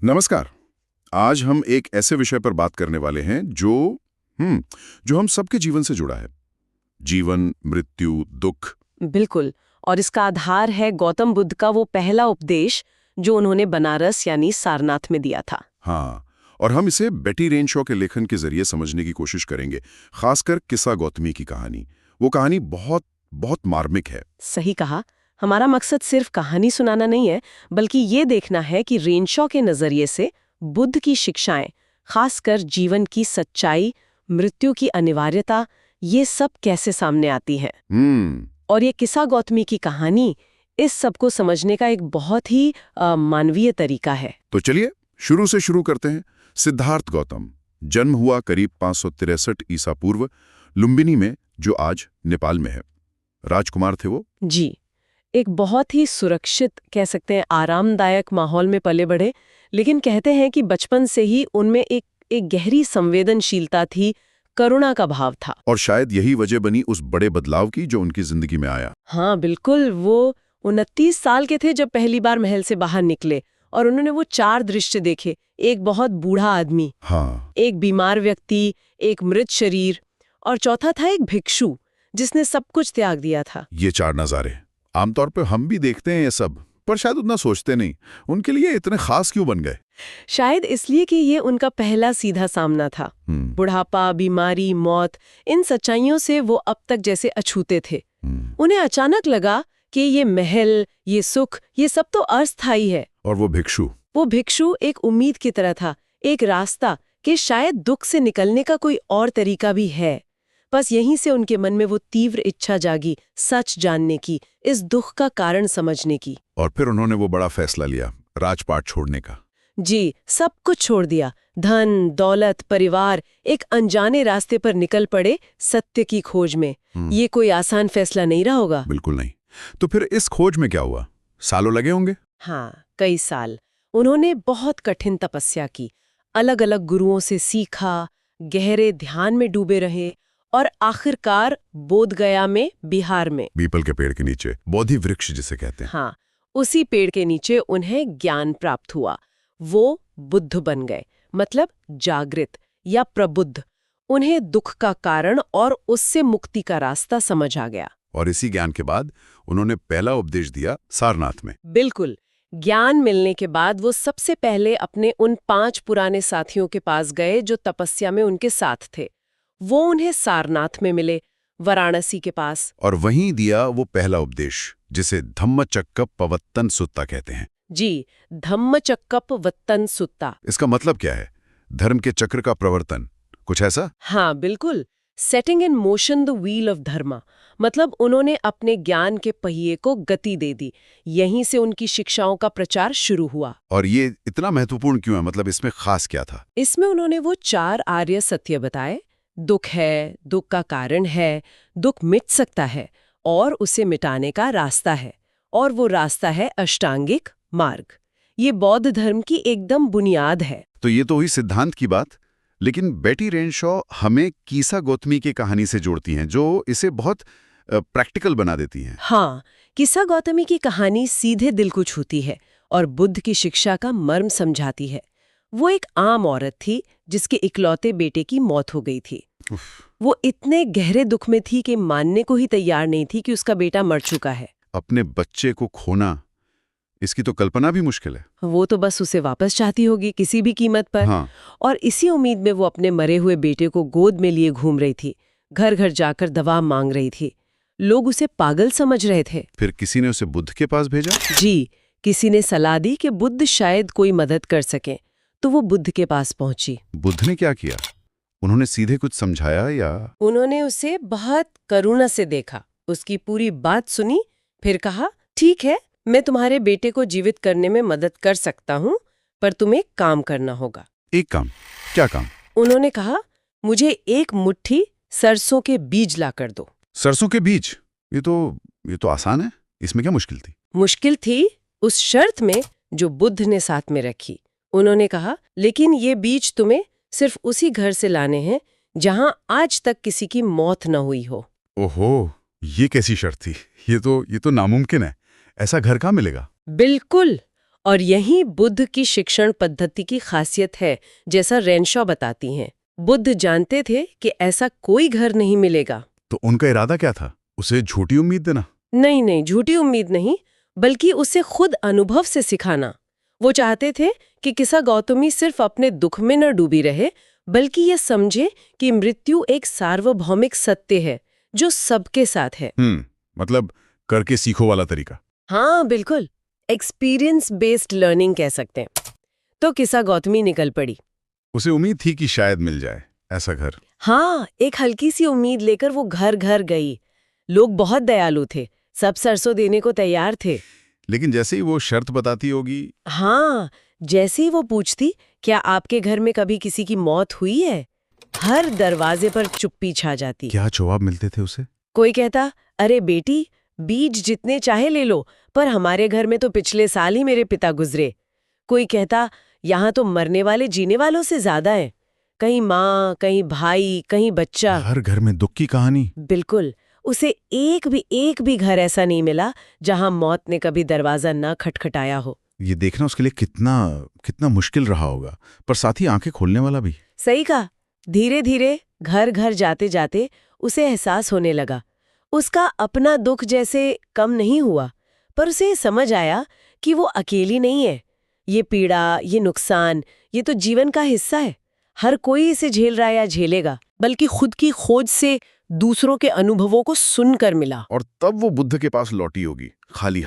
नमस्कार। आज हम एक ऐसे विषय पर बात करने वाले हैं जो हम सबके जीवन से जुड़ा है। जीवन, मृत्यु, दुख। बिल्कुल। और इसका आधार है गौतम बुद्ध का वो पहला उपदेश जो उन्होंने बनारस यानी सारनाथ में दिया था। हाँ, और हम इसे बेटी रेनशॉ के लेखन के जरिए समझने की कोशिश करेंगे, खासकर किस्सा गौतमी की कहानी। वो कहानी बहुत बहुत मार्मिक है। सही कहा। हमारा मकसद सिर्फ कहानी सुनाना नहीं है, बल्कि ये देखना है कि रेनशॉ के नजरिए से बुद्ध की शिक्षाएं, खासकर जीवन की सच्चाई, मृत्यु की अनिवार्यता, ये सब कैसे सामने आती हैं। और ये किस्सा गौतमी की कहानी इस सब को समझने का एक बहुत ही मानवीय तरीका है। तो चलिए शुरू से शुरू करते हैं। सिद्धार्थ गौतम जन्म हुआ करीब 563 ईसा पूर्व, लुम्बिनी में, जो आज नेपाल में है। राजकुमार थे वो। जी, एक बहुत ही सुरक्षित, कह सकते हैं आरामदायक माहौल में पले बढ़े, लेकिन कहते हैं कि बचपन से ही उनमें एक गहरी संवेदनशीलता थी, करुणा का भाव था। और शायद यही वजह बनी उस बड़े बदलाव की जो उनकी जिंदगी में आया। हाँ बिल्कुल। वो 29 साल के थे जब पहली बार महल से बाहर निकले, और उन्होंने वो 4 दृश्य देखे। एक बहुत बूढ़ा आदमी, हाँ, एक बीमार व्यक्ति, एक मृत शरीर, और चौथा था एक भिक्षु जिसने सब कुछ त्याग दिया था। ये 4 नज़ारे आमतौर पे हम भी देखते हैं ये सब, पर शायद उतना सोचते नहीं। उनके लिए इतने खास क्यों बन गए? शायद इसलिए कि ये उनका पहला सीधा सामना था। बुढ़ापा, बीमारी, मौत, इन सच्चाइयों से वो अब तक जैसे अछूते थे। उन्हें अचानक लगा कि ये महल, ये सुख, ये सब तो अस्थायी है। और वो भिक्षु एक उम्मीद की तरह था, एक रास्ता कि शायद दुख से निकलने का कोई और तरीका भी है। बस यहीं से उनके मन में वो तीव्र इच्छा जागी, सच जानने की, इस दुख का कारण समझने की। और फिर उन्होंने वो बड़ा फैसला लिया, राजपाट छोड़ने का। जी, सब कुछ छोड़ दिया। धन, दौलत, परिवार, एक अनजाने रास्ते पर निकल पड़े सत्य की खोज में। ये कोई आसान फैसला नहीं रहा होगा। बिल्कुल नहीं। तो फिर इस खोज में क्या हुआ? सालों लगे होंगे। हाँ, कई साल। उन्होंने बहुत कठिन तपस्या की, अलग अलग गुरुओं से सीखा, गहरे ध्यान में डूबे रहे, और आखिरकार बोधगया में, बिहार में, पीपल के पेड़ के नीचे, बोधि वृक्ष जिसे कहते हैं। हाँ, उसी पेड़ के नीचे उन्हें ज्ञान प्राप्त हुआ। वो बुद्ध बन गए, मतलब जागृत या प्रबुद्ध। उन्हें दुख का कारण और उससे मुक्ति का रास्ता समझ आ गया। और इसी ज्ञान के बाद उन्होंने पहला उपदेश दिया सारनाथ में। बिल्कुल। ज्ञान मिलने के बाद वो सबसे पहले अपने उन 5 पुराने साथियों के पास गए जो तपस्या में उनके साथ थे। वो उन्हें सारनाथ में मिले, वाराणसी के पास। और वहीं दिया वो पहला उपदेश, जिसे धम्मचक्कप पवत्तन सुत्ता कहते हैं। जी, धम्मचक्कप वत्तन सुत्ता। इसका मतलब क्या है? धर्म के चक्र का प्रवर्तन, कुछ ऐसा? हाँ बिल्कुल। Setting in motion the wheel of dharma, मतलब उन्होंने अपने ज्ञान के पहिए को गति दे दी। यहीं से उनकी शिक्षाओं का प्रचार शुरू हुआ। और ये इतना महत्वपूर्ण क्यों है? मतलब इसमें खास क्या था? इसमें उन्होंने वो 4 आर्य सत्य बताए। दुख है, दुख का कारण है, दुख मिट सकता है, और उसे मिटाने का रास्ता है, और वो रास्ता है अष्टांगिक मार्ग। ये बौद्ध धर्म की एकदम बुनियाद है। तो ये तो हुई सिद्धांत की बात, लेकिन बेटी रेनशॉ हमें किस्सा गौतमी की कहानी से जोड़ती हैं, जो इसे बहुत प्रैक्टिकल बना देती हैं। हाँ, किस्सा गौतमी की कहानी सीधे दिल को छूती है और बुद्ध की शिक्षा का मर्म समझाती है। वो एक आम औरत थी जिसके इकलौते बेटे की मौत हो गई थी। वो इतने गहरे दुख में थी कि मानने को ही तैयार नहीं थी कि उसका बेटा मर चुका है। अपने बच्चे को खोना, इसकी तो कल्पना भी मुश्किल है। वो तो बस उसे वापस चाहती होगी किसी भी कीमत पर। हाँ। और इसी उम्मीद में वो अपने मरे हुए बेटे को गोद में लिए घूम रही थी, घर घर जाकर दवा मांग रही थी। लोग उसे पागल समझ रहे थे। फिर किसी ने उसे बुद्ध के पास भेजा? जी, किसी ने सलाह दी कि बुद्ध शायद कोई मदद कर सके, तो वो बुद्ध के पास पहुंची। बुद्ध ने क्या किया? उन्होंने सीधे कुछ समझाया या? उन्होंने उसे बहुत करुणा से देखा, उसकी पूरी बात सुनी, फिर कहा, ठीक है, मैं तुम्हारे बेटे को जीवित करने में मदद कर सकता हूँ, पर तुम्हें काम करना होगा। एक काम? क्या काम? उन्होंने कहा, मुझे 1 मुट्ठी सरसों के बीज ला कर दो। सरसों के बीज? ये तो आसान है, इसमें क्या मुश्किल थी? मुश्किल थी उस शर्त में जो बुद्ध ने साथ में रखी। उन्होंने कहा, लेकिन ये बीज तुम्हें सिर्फ उसी घर से लाने हैं जहां आज तक किसी की मौत न हुई हो। ओहो, ये कैसी शर्त थी? ये तो नामुमकिन है। ऐसा घर कहाँ मिलेगा? बिल्कुल। और यही बुद्ध की शिक्षण पद्धति की खासियत है, जैसा रेनशॉ बताती हैं। बुद्ध जानते थे कि ऐसा कोई घर नहीं मिलेगा। तो उनका इरादा क्या था? उसे झूठी उम्मीद देना? नहीं नहीं, झूठी उम्मीद नहीं, बल्कि उसे खुद अनुभव से सिखाना। वो चाहते थे कि किसा गौतमी सिर्फ अपने दुख में न डूबी रहे, बल्कि ये समझे कि मृत्यु एक सार्वभौमिक सत्य है जो सबके साथ है। मतलब करके सीखो वाला तरीका। हाँ बिल्कुल, एक्सपीरियंस बेस्ड लर्निंग कह सकते हैं। तो किसा गौतमी निकल पड़ी। उसे उम्मीद थी कि शायद मिल जाए ऐसा घर। हाँ, एक हल्की सी उम्मीद लेकर वो घर घर गई। लोग बहुत दयालु थे, सब सरसों देने को तैयार थे। लेकिन जैसे ही वो शर्त बताती होगी। हाँ, जैसे ही वो पूछती, क्या आपके घर में कभी किसी की मौत हुई है, हर दरवाजे पर चुप्पी छा जाती। क्या जवाब मिलते थे उसे? कोई कहता, अरे बेटी, बीज जितने चाहे ले लो, पर हमारे घर में तो पिछले साल ही मेरे पिता गुजरे। कोई कहता, यहाँ तो मरने वाले जीने वालों से ज्यादा हैं। कहीं माँ, कहीं भाई, कहीं बच्चा। हर घर में दुख की कहानी। बिल्कुल। उसे एक भी घर ऐसा नहीं मिला जहां मौत ने कभी दरवाजा न खटखटाया हो। ये देखना उसके लिए कितना मुश्किल रहा होगा, पर साथ ही आंखें खोलने वाला भी। सही कहा। धीरे धीरे घर घर जाते जाते उसे एहसास होने लगा, उसका अपना दुख जैसे कम नहीं हुआ, पर उसे समझ आया कि वो अकेली नहीं है। ये पीड़ा, ये नुकसान, ये तो जीवन का हिस्सा है। हर कोई इसे झेल रहा है या झेलेगा, बल्कि खुद की खोज से दूसरों के अनुभवों को सुनकर मिला। और तब वो बुद्ध के पास लौटी होगी, खाली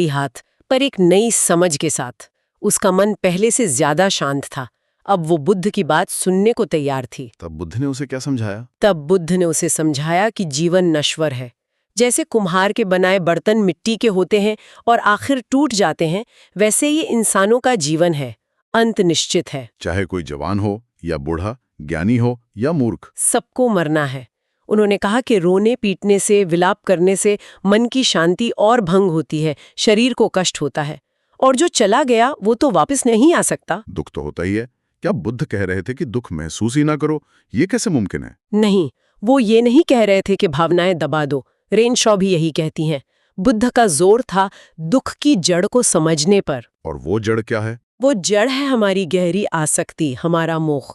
हाथ, पर एक नई समझ के साथ। उसका मन पहले से ज्यादा शांत था। अब वो बुद्ध की बात सुनने को तैयार थी। तब बुद्ध ने उसे क्या समझाया? तब बुद्ध ने उसे समझाया कि जीवन नश्वर है। जैसे कुम्हार के बनाए बर्तन मिट्टी के होते हैं और आखिर टूट जाते हैं, वैसे ये इंसानों का जीवन है, अंत निश्चित है। चाहे कोई जवान हो या बूढ़ा, ज्ञानी हो या मूर्ख, सबको मरना है। उन्होंने कहा कि रोने पीटने से, विलाप करने से मन की शांति और भंग होती है, शरीर को कष्ट होता है, और जो चला गया वो तो वापस नहीं आ सकता। दुख तो होता ही है। क्या बुद्ध कह रहे थे कि दुख महसूस ही ना करो? ये कैसे मुमकिन है? नहीं, वो ये नहीं कह रहे थे कि भावनाएं दबा दो। रेनशॉ भी यही कहती हैं। बुद्ध का जोर था दुख की जड़ को समझने पर। और वो जड़ क्या है? वो जड़ है हमारी गहरी आसक्ति, हमारा मोह,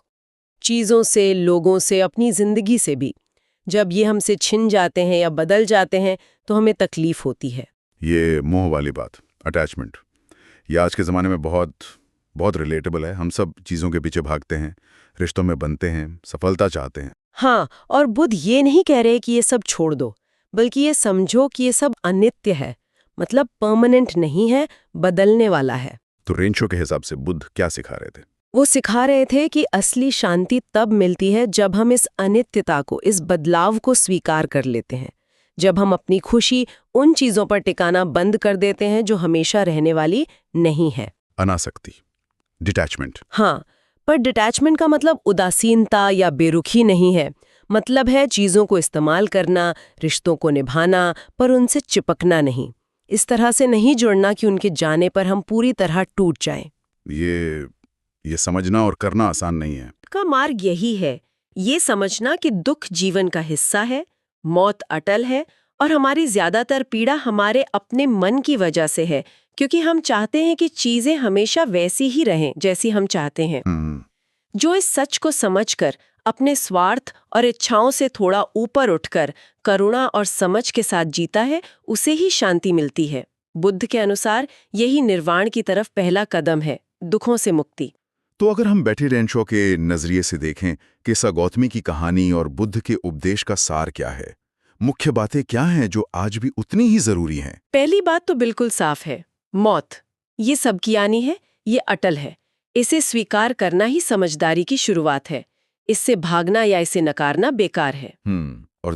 चीजों से, लोगों से, अपनी जिंदगी से भी। जब ये हमसे छिन जाते हैं या बदल जाते हैं तो हमें तकलीफ होती है। ये मोह वाली बात, अटैचमेंट, ये आज के ज़माने में बहुत रिलेटेबल है। हम सब चीज़ों के पीछे भागते हैं, रिश्तों में बनते हैं, सफलता चाहते हैं। हाँ, और बुद्ध ये नहीं कह रहे कि ये सब छोड़ दो, बल्कि ये समझो कि ये सब अनित्य है, मतलब परमानेंट नहीं है, बदलने वाला है। तो रेंशो के हिसाब से बुद्ध क्या सिखा रहे थे? वो सिखा रहे थे कि असली शांति तब मिलती है जब हम इस अनित्यता को, इस बदलाव को स्वीकार कर लेते हैं, जब हम अपनी खुशी उन चीजों पर टिकाना बंद कर देते हैं जो हमेशा रहने वाली नहीं है। अनासक्ति, डिटैचमेंट। हाँ, पर डिटैचमेंट का मतलब उदासीनता या बेरुखी नहीं है। मतलब है चीजों को इस्तेमाल करना, रिश्तों को निभाना, पर उनसे चिपकना नहीं। इस तरह से नहीं जुड़ना कि उनके जाने पर हम पूरी तरह टूट जाएं। ये समझना और करना आसान नहीं है। का मार्ग यही है, ये समझना कि दुख जीवन का हिस्सा है, मौत अटल है, और हमारी ज्यादातर पीड़ा हमारे अपने मन की वजह से है, क्योंकि हम चाहते हैं कि चीजें हमेशा वैसी ही रहें जैसी हम चाहते हैं। जो इस सच को समझकर अपने स्वार्थ और इच्छाओं से थोड़ा ऊपर उठकर करुणा और समझ के साथ जीता है, उसे ही शांति मिलती है। बुद्ध के अनुसार यही निर्वाण की तरफ पहला कदम है, दुखों से मुक्ति। तो अगर हम बैठे रेंशो के नजरिए से देखें कि गौतमी की कहानी और बुद्ध के उपदेश का सार क्या है, मुख्य बातें क्या हैं जो आज भी उतनी ही जरूरी हैं? पहली बात तो बिल्कुल साफ है, मौत ये सबकी आनी है, ये अटल है। इसे स्वीकार करना ही समझदारी की शुरुआत है। इससे भागना या इसे नकारना बेकार है। और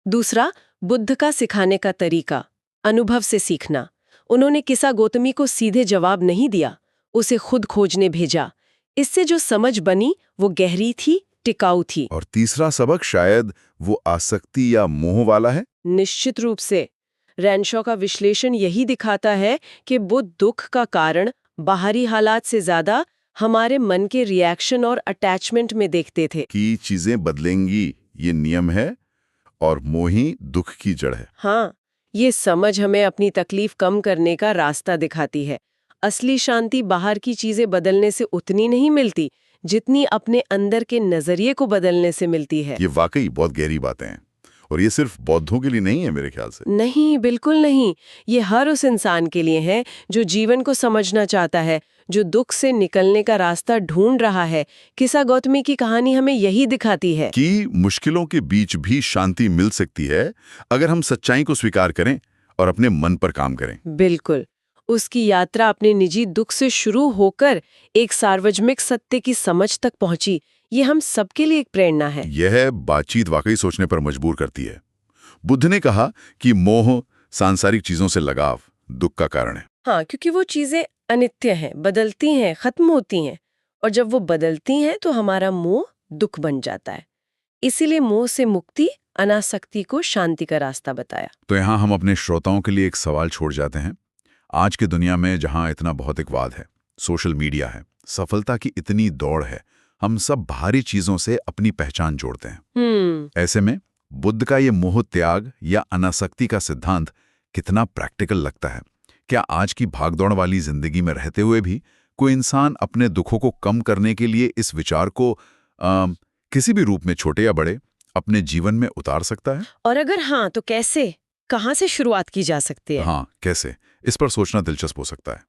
दूसरा, बुद्ध का सिखाने का तरीका, अनुभव से सीखना। उन्होंने किसा गौतमी को सीधे जवाब नहीं दिया, उसे खुद खोजने भेजा। इससे जो समझ बनी वो गहरी थी, टिकाऊ थी। और तीसरा सबक शायद वो आसक्ति या मोह वाला है। निश्चित रूप से रेनशॉ का विश्लेषण यही दिखाता है कि बुद्ध दुख का कारण बाहरी हालात से ज्यादा हमारे मन के रिएक्शन और अटैचमेंट में देखते थे। कि चीजें बदलेंगी, ये नियम है, और मोह ही दुख की जड़ है। हाँ, ये समझ हमें अपनी तकलीफ कम करने का रास्ता दिखाती है। असली शांति बाहर की चीजें बदलने से उतनी नहीं मिलती जितनी अपने अंदर के नजरिए को बदलने से मिलती है। ये वाकई बहुत गहरी बातें हैं, और ये सिर्फ बौद्धों के लिए नहीं है मेरे ख्याल से। नहीं, बिल्कुल नहीं। ये हर उस इंसान के लिए है जो जीवन को समझना चाहता है, जो दुख से निकलने का रास्ता ढूंढ रहा है। किस्सा गौतमी की कहानी हमें यही दिखाती है कि मुश्किलों के बीच भी शांति मिल सकती है अगर हम सच्चाई को स्वीकार करें और अपने मन पर काम करें। बिल्कुल। उसकी यात्रा अपने निजी दुख से शुरू होकर एक सार्वजनिक सत्य की समझ तक पहुंची। ये हम सबके लिए एक प्रेरणा है। यह बातचीत वाकई सोचने पर मजबूर करती है। बुद्ध ने कहा कि मोह, सांसारिक चीजों से लगाव दुख का कारण है। हाँ, क्योंकि वो चीजें अनित्य हैं, बदलती हैं, खत्म होती हैं, और जब वो बदलती हैं तो हमारा मोह दुख बन जाता है। इसीलिए मोह से मुक्ति, अनासक्ति को शांति का रास्ता बताया। तो यहाँ हम अपने श्रोताओं के लिए एक सवाल छोड़ जाते हैं। आज की दुनिया में जहाँ इतना भौतिकवाद है, सोशल मीडिया है, सफलता की इतनी दौड़ है, हम सब भारी चीजों से अपनी पहचान जोड़ते हैं। ऐसे में बुद्ध का ये मोह त्याग या अनासक्ति का सिद्धांत कितना प्रैक्टिकल लगता है? क्या आज की भागदौड़ वाली जिंदगी में रहते हुए भी कोई इंसान अपने दुखों को कम करने के लिए इस विचार को किसी भी रूप में, छोटे या बड़े, अपने जीवन में उतार सकता है? और अगर हाँ, तो कैसे? कहाँ से शुरुआत की जा सकती है? हाँ, कैसे? इस पर सोचना दिलचस्प हो सकता है।